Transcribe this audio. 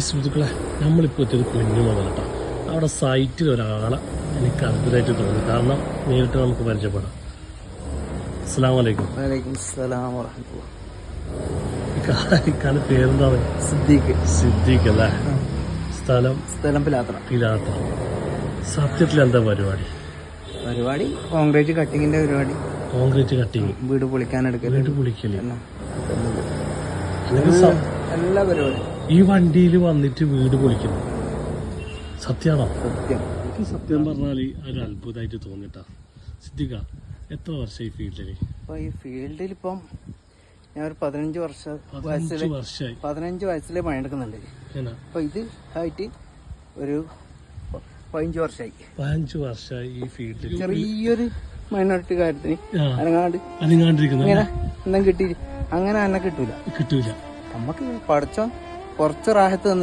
സുഹൃത്തുക്കളെ, നമ്മളിപ്പോൾ എത്തിയത് കുഞ്ഞുമല കേട്ടോ. അവിടെ സൈറ്റിൽ ഒരാളെ എനിക്ക് അത്ഭുതമായിട്ട് തോന്നി. കാരണം നേരിട്ട് നമുക്ക് പരിചയപ്പെടാം. അസ്സലാമു അലൈക്കും. വലൈക്കും സലാം വറഹ്മത്തുള്ളാഹി. ഇക്കാന്റെ പേരെന്താണ്? സിദ്ദീഖ് അല്ലേ? സ്ഥലം പിലാത്ര. സത്യത്തിൽ എന്താ പരിപാടി? കോൺക്രീറ്റ് കട്ടിങ്ങിന്റെ പരിപാടി. കോൺക്രീറ്റ് കട്ടിങ്, വീട് പൊളിക്കാനെടുക്കല്, വീട് പൊളിക്കല്, എല്ലാ പരിപാടിയും. ഈ വണ്ടിയിൽ വന്നിട്ട് വീട് പൊളിക്കുന്നു. സത്യമാണോ? സത്യം പറഞ്ഞാല് ഒരു അത്ഭുതമായിട്ട് തോന്നിട്ടാ. സിദ്ദീഖ, എത്ര വർഷമായി ഫീൽഡില്? ഈ ഫീൽഡിൽ ഇപ്പം ഞാൻ ഒരു 15 വയസ്സിലെ പണിയെടുക്കുന്നുണ്ട്. അപ്പൊ ഇത് ആയിട്ട് ഒരു 15 വർഷമായി. 15 വർഷമായി ഈ ഫീൽഡിൽ. ചെറിയൊരു മൈനോറിറ്റി കാര്യത്തിന് അനങ്ങാണ്ടിരിക്കുന്ന കിട്ടി അങ്ങനെ എന്നെ കിട്ടൂല. നമുക്ക് പഠിച്ചോ കുറച്ച് റാഹത്ത്